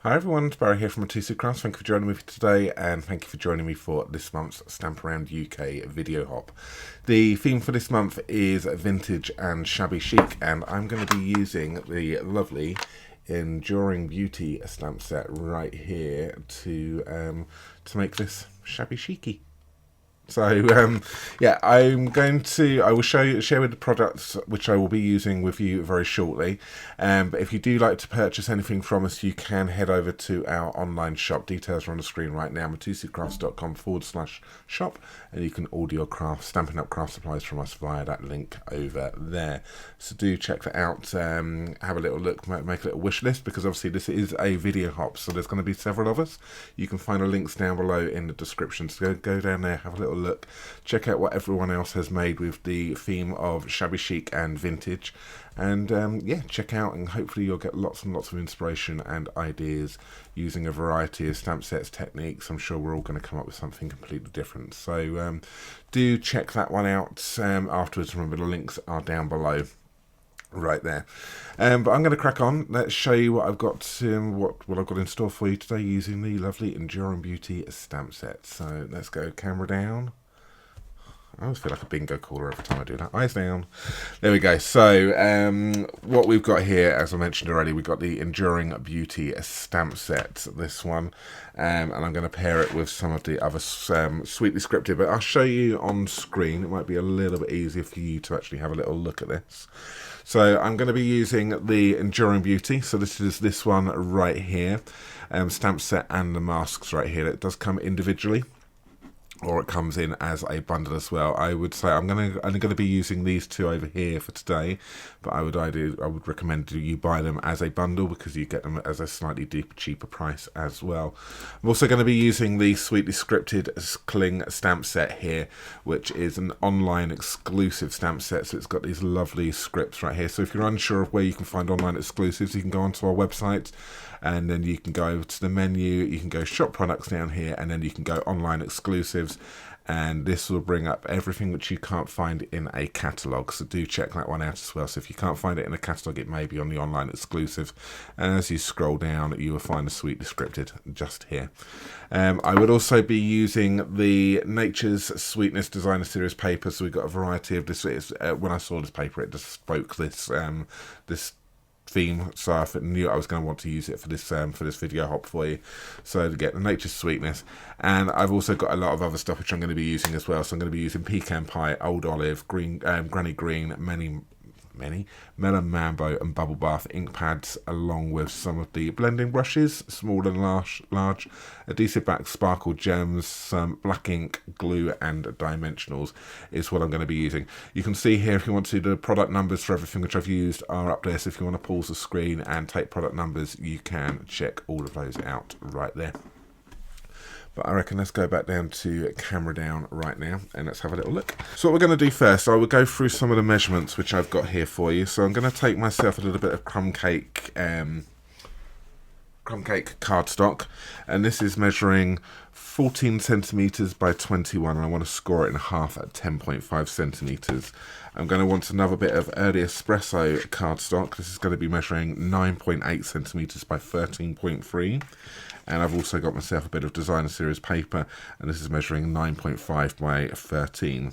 Hi everyone, it's Barry here from Mitosu. Thank you for joining me today, and thank you for joining me for this month's Stamp Around UK video hop. The theme for this month is vintage and shabby chic, and I'm going to be using the lovely Enduring Beauty stamp set right here to make this shabby chicy. So yeah, I will share with the products which I will be using with you very shortly. But if you do like to purchase anything from us, you can head over to our online shop. Details are on the screen right now, mitosucrafts.com/shop, and you can order your Stampin' Up craft supplies from us via that link over there. So do check that out. Have a little look, make a little wish list, because obviously this is a video hop, so there's going to be several of us. You can find the links down below in the description. So go down there, have a little look, check out what everyone else has made with the theme of shabby chic and vintage, and yeah, check out, and hopefully you'll get lots and lots of inspiration and ideas using a variety of stamp sets, techniques. I'm sure we're all going to come up with something completely different, so do check that one out afterwards. Remember, the links are down below right there. But I'm going to crack on. Let's show you what I've got what I've got in store for you today using the lovely Enduring Beauty stamp set. So let's go, camera down. I always feel like a bingo caller every time I do that. Eyes down. There we go. So what we've got here, as I mentioned already, we've got the Enduring Beauty stamp set, this one, and I'm going to pair it with some of the other sweetly scripted, but I'll show you on screen. It might be a little bit easier for you to actually have a little look at this. So I'm going to be using the Enduring Beauty. So this is this one right here, stamp set, and the masks right here. It does come individually, or it comes in as a bundle as well. I would say I'm only going to be using these two over here for today, but I would recommend you buy them as a bundle, because you get them as a slightly cheaper price as well. I'm also going to be using the Sweetly Scripted Cling stamp set here, which is an online exclusive stamp set. So it's got these lovely scripts right here. So if you're unsure of where you can find online exclusives, you can go onto our website, and then you can go over to the menu, you can go shop products down here, and then you can go online exclusives, and this will bring up everything which you can't find in a catalogue. So do check that one out as well. So if you can't find it in a catalogue, it may be on the online exclusive, and as you scroll down you will find the Sweetly Scripted just here. I would also be using the Nature's Sweetness Designer Series paper. So we've got a variety of this. When I saw this paper, it just spoke this theme, so I knew I was going to want to use it for this video hop for you. So to get the Nature's Sweetness, and I've also got a lot of other stuff which I'm going to be using as well. So I'm going to be using Pecan Pie, Old Olive, Green, Granny Green, many Melon Mambo, and Bubble Bath ink pads, along with some of the blending brushes, small and large, adhesive back sparkle gems, some black ink, glue, and dimensionals is what I'm going to be using. You can see here, if you want to, the product numbers for everything which I've used are up there. So if you want to pause the screen and take product numbers, you can check all of those out right there. But I reckon let's go back down to camera down right now, and let's have a little look. So what we're going to do first, I will go through some of the measurements which I've got here for you. So I'm going to take myself a little bit of crumb cake cardstock, and this is measuring 14 centimeters by 21, and I want to score it in half at 10.5 centimeters. I'm going to want another bit of early espresso cardstock. This is going to be measuring 9.8 centimeters by 13.3. And I've also got myself a bit of Designer Series paper, and this is measuring 9.5 by 13.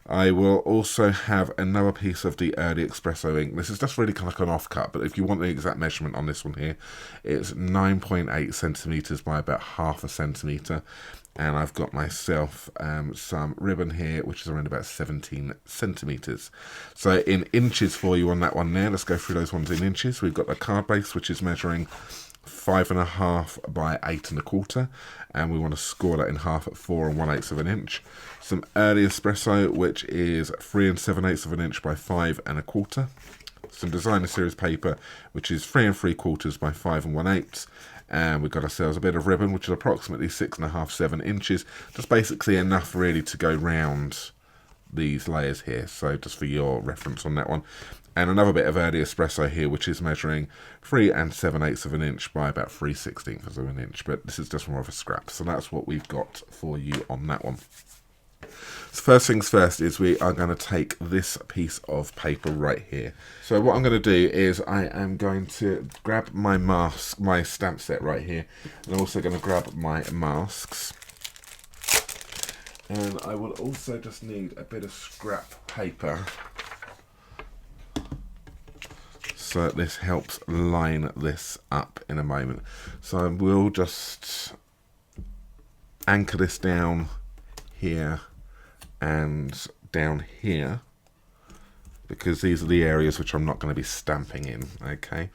I will also have another piece of the Early Espresso ink. This is just really kind of like an offcut, but if you want the exact measurement on this one here, it's 9.8 centimeters by about half a centimeter. And I've got myself some ribbon here, which is around about 17 centimeters. So in inches for you on that one there, let's go through those ones in inches. We've got the card base, which is measuring 5.5 by 8.25, and we want to score that in half at 4 1/8 of an inch. Some Early Espresso, which is 3 7/8 of an inch by 5 1/4. Some Designer Series paper, which is 3 3/4 by 5 1/8. And we've got ourselves a bit of ribbon, which is approximately 6.5 7 inches. Just basically enough really to go round these layers here. So just for your reference on that one. And another bit of Early Espresso here, which is measuring 3 7/8 of an inch by about 3/16 of an inch. But this is just more of a scrap. So that's what we've got for you on that one. So first things first is we are going to take this piece of paper right here. So what I'm going to do is I am going to grab my mask, my stamp set right here, and I'm also going to grab my masks. And I will also just need a bit of scrap paper, so this helps line this up in a moment. So I will just anchor this down here and down here, because these are the areas which I'm not going to be stamping in. Okay,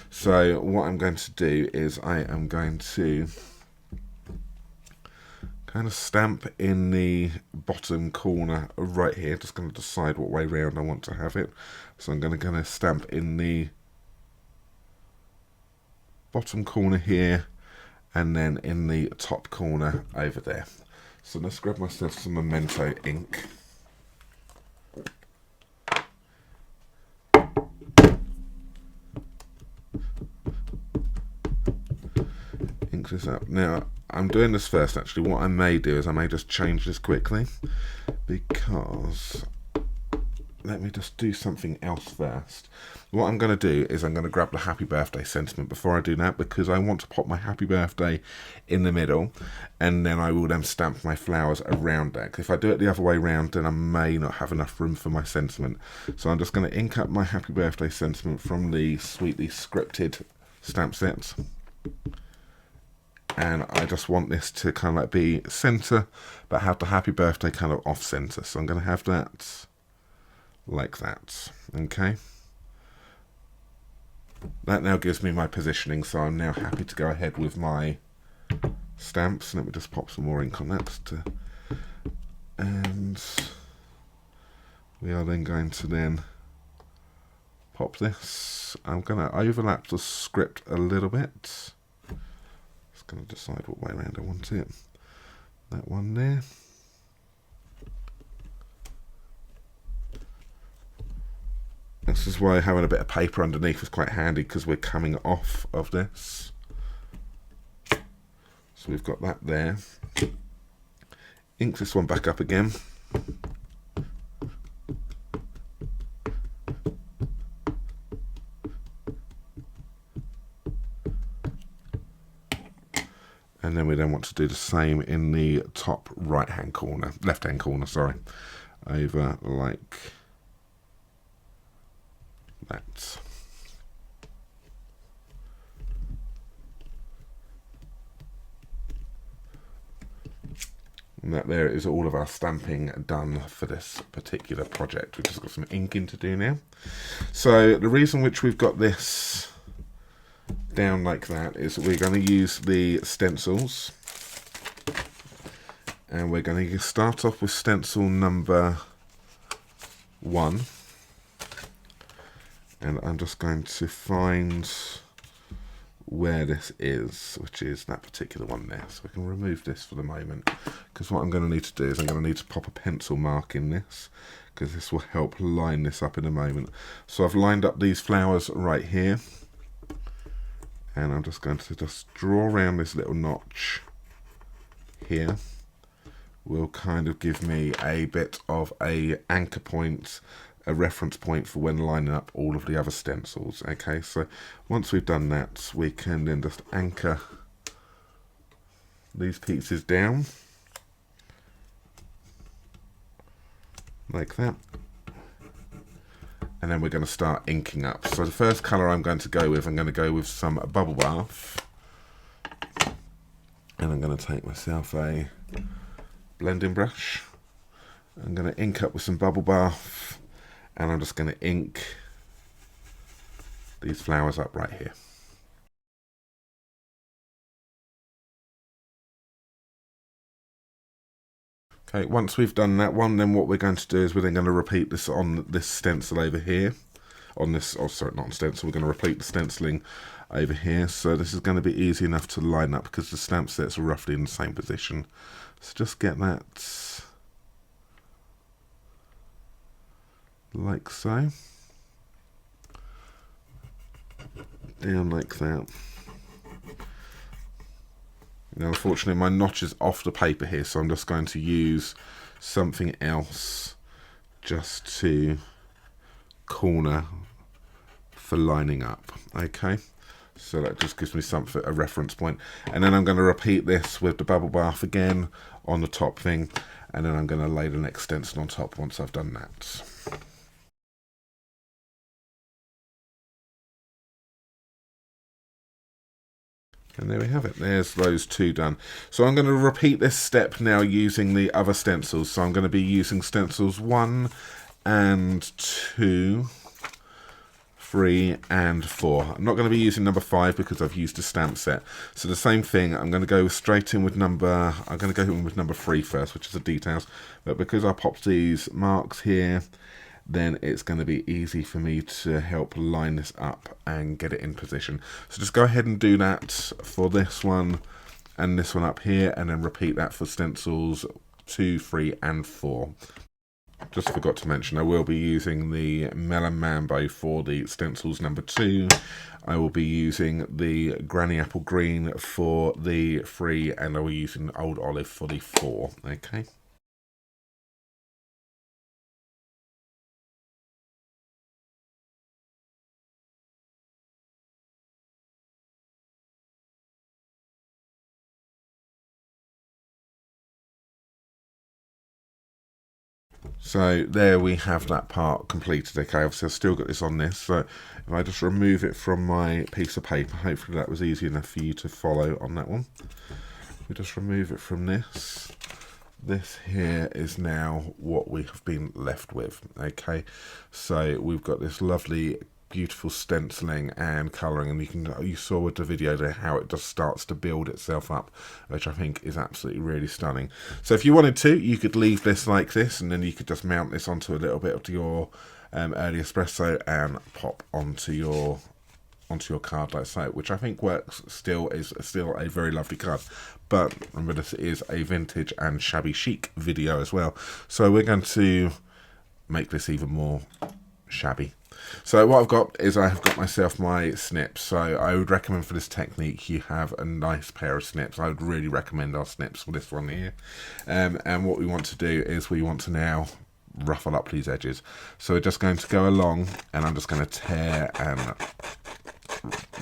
so what I'm going to do is I am going to kind of stamp in the bottom corner right here. Just going to decide what way round I want to have it. So I'm going to stamp in the bottom corner here, and then in the top corner over there. So let's grab myself some Memento ink. Ink this up. Now, I'm doing this first actually. What I may do is I may just change this quickly, because let me just do something else first. What I'm going to do is I'm going to grab the happy birthday sentiment before I do that, because I want to pop my happy birthday in the middle, and then I will then stamp my flowers around that. If I do it the other way around, then I may not have enough room for my sentiment. So I'm just going to ink up my happy birthday sentiment from the Sweetly Scripted stamp sets. And I just want this to kind of like be center, but have the happy birthday kind of off center. So I'm going to have that like that. Okay. That now gives me my positioning, so I'm now happy to go ahead with my stamps. Let me just pop some more ink on that. And we are then going to then pop this. I'm going to overlap the script a little bit. Just going to decide what way around I want it. That one there. This is why having a bit of paper underneath is quite handy, because we're coming off of this. So we've got that there. Ink this one back up again. And then we then want to do the same in the top right hand corner, left hand corner, sorry, over like that. And that there is all of our stamping done for this particular project. We've just got some inking to do now. So the reason which we've got this down like that is that we're going to use the stencils, and we're going to start off with stencil number 1. And I'm just going to find where this is, which is that particular one there. So we can remove this for the moment, because what I'm going to need to do is I'm going to need to pop a pencil mark in this, because this will help line this up in a moment. So I've lined up these flowers right here, and I'm just going to just draw around this little notch here. Will kind of give me a bit of a anchor point, a reference point for when lining up all of the other stencils. Okay, so once we've done that, we can then just anchor these pieces down like that, and then we're going to start inking up. So the first colour I'm going to go with, some Bubble Bath, and I'm going to take myself a blending brush. I'm going to ink up with some Bubble Bath, and I'm just going to ink these flowers up right here. Okay, once we've done that one, then what we're going to do is we're then going to repeat this on this stencil over here. On this, oh sorry, not on stencil, we're going to repeat the stenciling over here. So this is going to be easy enough to line up, because the stamp sets are roughly in the same position. So just get that like so. Down like that. Now unfortunately my notch is off the paper here, so I'm just going to use something else just to corner for lining up. Okay, so that just gives me something, a reference point. And then I'm going to repeat this with the bubble bath again on the top thing, and then I'm going to lay the next stencil on top once I've done that. And there we have it. There's those two done. So I'm going to repeat this step now using the other stencils. So I'm going to be using stencils 1 and 2, 3 and 4. I'm not going to be using number 5 because I've used a stamp set. So the same thing, I'm going to go straight in with number 3 first, which is the details. But because I popped these marks here, then it's going to be easy for me to help line this up and get it in position. So just go ahead and do that for this one and this one up here, and then repeat that for stencils 2, 3 and 4. Just forgot to mention, I will be using the Melon Mambo for the stencils number 2. I will be using the Granny Apple Green for the 3, and I will be using Old Olive for the 4. Okay. So there we have that part completed. Okay, obviously I've still got this on this, so if I just remove it from my piece of paper, hopefully that was easy enough for you to follow on that one. We just remove it from this. This here is now what we have been left with. Okay, so we've got this lovely beautiful stenciling and colouring, and you saw with the video there how it just starts to build itself up, which I think is absolutely really stunning. So if you wanted to, you could leave this like this, and then you could just mount this onto a little bit of your early espresso and pop onto your card like so, which I think works. Is still a very lovely card. But remember, this is a vintage and shabby chic video as well, so we're going to make this even more shabby. So what I've got is I have got myself my snips. So I would recommend for this technique you have a nice pair of snips. I would really recommend our snips for this one here. And what we want to do is we want to now ruffle up these edges. So we're just going to go along, and I'm just going to tear and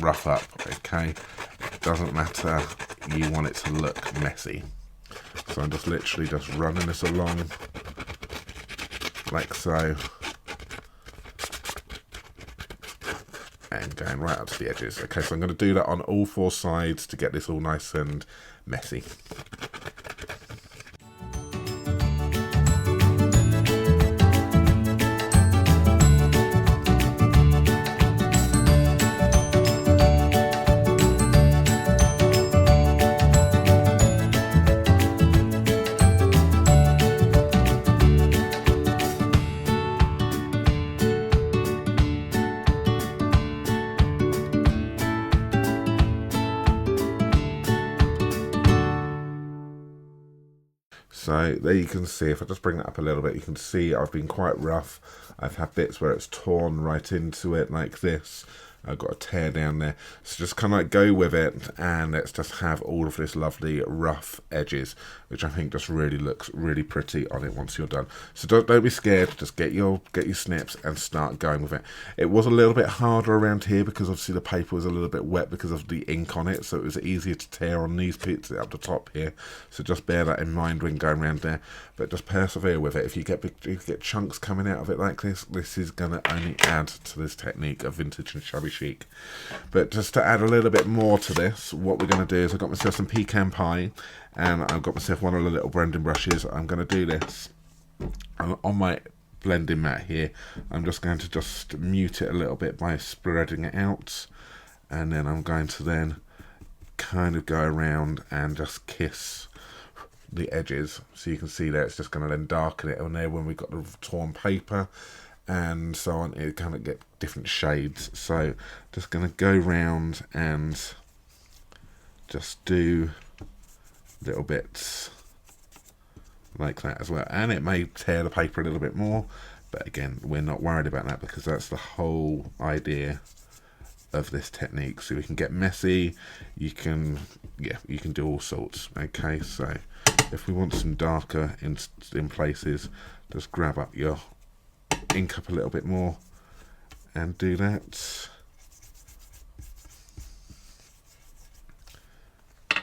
rough up. Okay, it doesn't matter, you want it to look messy. So I'm just literally just running this along like so, and going right up to the edges. Okay, so I'm going to do that on all 4 sides to get this all nice and messy. So there you can see, if I just bring that up a little bit, you can see I've been quite rough. I've had bits where it's torn right into it like this. I've got a tear down there. So just kind of like go with it, and let's just have all of this lovely rough edges, which I think just really looks really pretty on it once you're done. So don't be scared, just get your snips and start going with it. It was a little bit harder around here because obviously the paper was a little bit wet because of the ink on it, so it was easier to tear on these bits up the top here. So just bear that in mind when going around there, but just persevere with it. If you get chunks coming out of it like this is going to only add to this technique of vintage and shabby chic. But just to add a little bit more to this, what we're going to do is I've got myself some pecan pie, and I've got myself one of the little blending brushes. I'm going to do this on my blending mat here. I'm just going to just mute it a little bit by spreading it out, and then I'm going to then kind of go around and just kiss the edges, so you can see there it's just going to then darken it on there when we've got the torn paper and so on. It kind of get different shades, so just going to go round and just do little bits like that as well, and it may tear the paper a little bit more, but again we're not worried about that because that's the whole idea of this technique. So we can get messy, you can do all sorts. Okay, so If we want some darker in places, just grab up your ink up a little bit more and do that.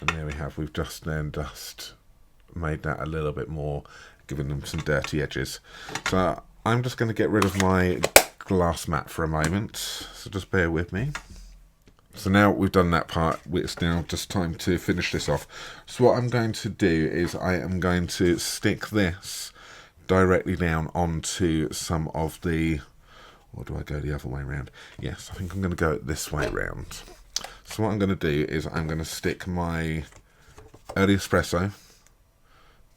And there we have, we've just made that a little bit more, giving them some dirty edges. So I'm just going to get rid of my glass mat for a moment, so just bear with me. So now we've done that part, it's now just time to finish this off. So what I'm going to do is I am going to stick this directly down onto some of the, or do I go the other way around? Yes, I think I'm going to go this way around. So what I'm going to do is I'm going to stick my early espresso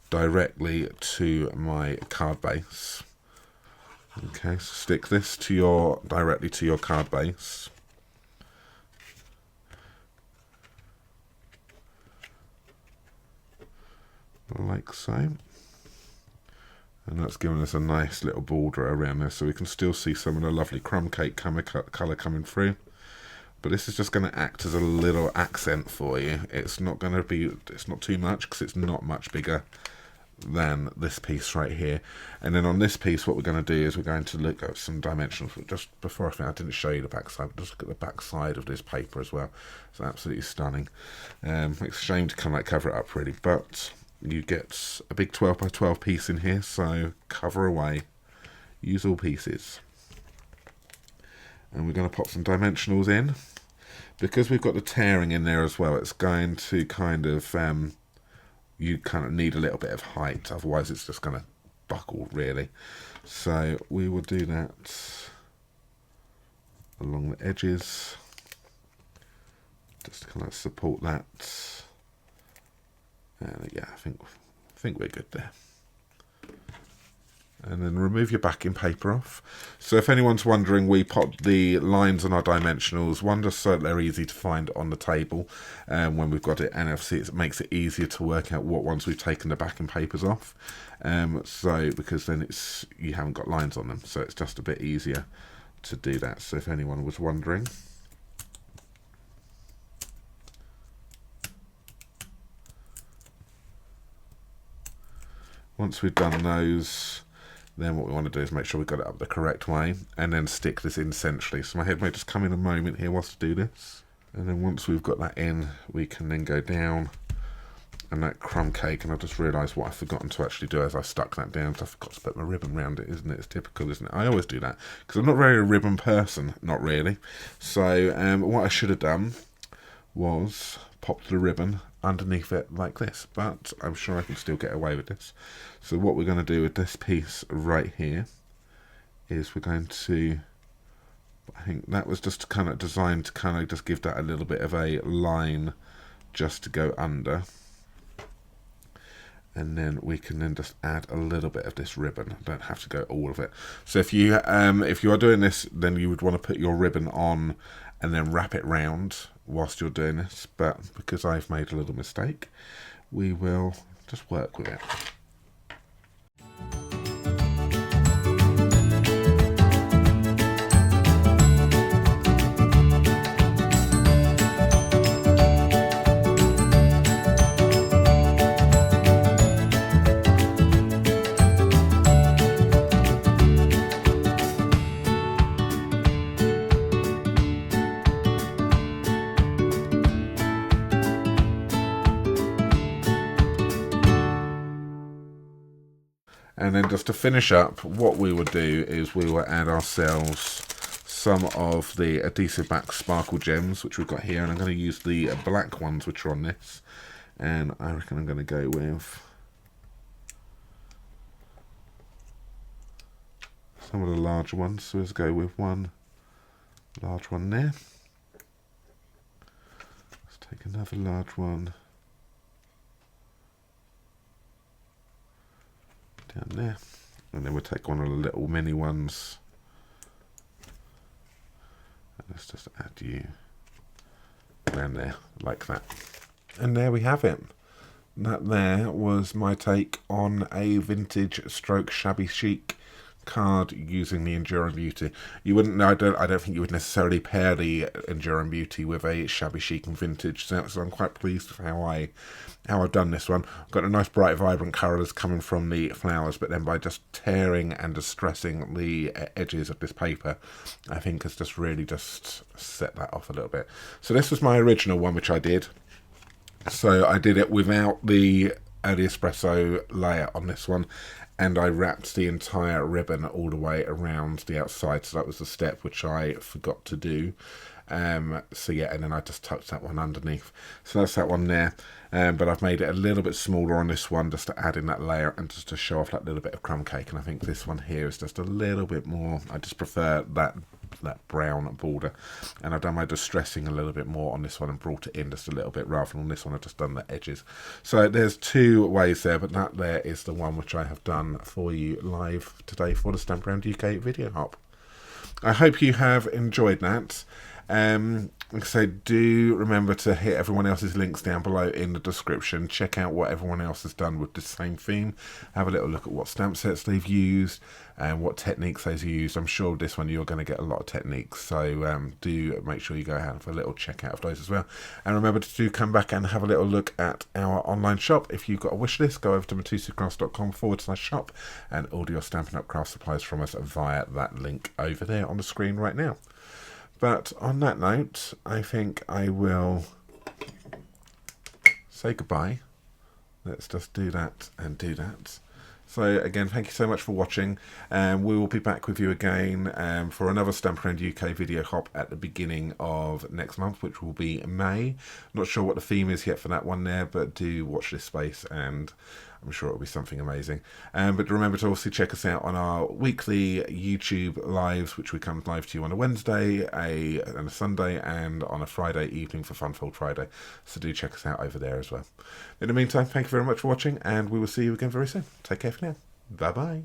directly to my card base. Okay, so stick this to directly to your card base. Like so. And that's giving us a nice little border around there, so we can still see some of the lovely crumb cake colour coming through. But this is just going to act as a little accent for you. It's not going to be, it's not too much because it's not much bigger than this piece right here. And then on this piece, what we're going to do is we're going to look at some dimensions. Just before I didn't show you the back side, but just look at the back side of this paper as well. It's absolutely stunning. It's a shame to kind of cover it up really, but you get a big 12 by 12 piece in here, so cover away, use all pieces. And we're going to pop some dimensionals in. Because we've got the tearing in there as well, it's going to kind of, you kind of need a little bit of height, otherwise it's just going to buckle really. So we will do that along the edges, just to kind of support that. And yeah, I think we're good there. And then remove your backing paper off. So if anyone's wondering, we pop the lines on our dimensionals, one just so they're easy to find on the table when we've got it, and obviously it makes it easier to work out what ones we've taken the backing papers off. So because then you haven't got lines on them, so it's just a bit easier to do that. So if anyone was wondering. Once we've done those, then what we want to do is make sure we've got it up the correct way and then stick this in centrally. So my head may just come in a moment here whilst I do this. And then once we've got that in, we can then go down and that crumb cake, and I just realised what I've forgotten to actually do as I stuck that down, so I forgot to put my ribbon around it, isn't it? It's typical, isn't it? I always do that because I'm not very a ribbon person, not really. So what I should have done was popped the ribbon underneath it like this, but I'm sure I can still get away with this. So what we're going to do with this piece right here is we're going to, I think that was just kind of designed to kind of just give that a little bit of a line just to go under, and then we can then just add a little bit of this ribbon. Don't have to go all of it. So if you are doing this, then you would want to put your ribbon on and then wrap it round whilst you're doing this, but because I've made a little mistake, we will just work with it. And then just to finish up, what we will do is we will add ourselves some of the adhesive back sparkle gems, which we've got here, and I'm going to use the black ones which are on this, and I reckon I'm going to go with some of the larger ones. So let's go with one large one there. Let's take another large one down there, and then we'll take one of the little mini ones, and let's just add you around there like that. And there we have it. That there was my take on a vintage stroke shabby chic card using the Enduring Beauty. You wouldn't. I don't think you would necessarily pair the Enduring Beauty with a Shabby Chic and Vintage. So I'm quite pleased with how I've done this one. I've got a nice bright vibrant colours coming from the flowers, but then by just tearing and distressing the edges of this paper, I think has just really just set that off a little bit. So this was my original one, which I did. So I did it without the early espresso layer on this one, and I wrapped the entire ribbon all the way around the outside, so that was the step which I forgot to do. So yeah, and then I just tucked that one underneath. So that's that one there. But I've made it a little bit smaller on this one just to add in that layer and just to show off that little bit of crumb cake. And I think this one here is just a little bit more, I just prefer that brown border, and I've done my distressing a little bit more on this one and brought it in just a little bit, rather than on this one I've just done the edges. So there's two ways there, but that there is the one which I have done for you live today for the Stamp Around UK video hop. I hope you have enjoyed that. Like I say, do remember to hit everyone else's links down below in the description. Check out what everyone else has done with the same theme. Have a little look at what stamp sets they've used and what techniques they've used. I'm sure with this one you're going to get a lot of techniques, so do make sure you go and have a little check out of those as well. And remember to do come back and have a little look at our online shop. If you've got a wish list, go over to mitosucrafts.com/shop and order your Stampin' Up! Craft supplies from us via that link over there on the screen right now. But on that note, I think I will say goodbye. Let's just do that and do that. So again, thank you so much for watching. We will be back with you again for another Stamp Around UK video hop at the beginning of next month, which will be May. Not sure what the theme is yet for that one there, but do watch this space and I'm sure it'll be something amazing. But remember to also check us out on our weekly YouTube lives, which we come live to you on a Wednesday, and a Sunday, and on a Friday evening for Funfold Friday. So do check us out over there as well. In the meantime, thank you very much for watching, and we will see you again very soon. Take care for now. Bye-bye.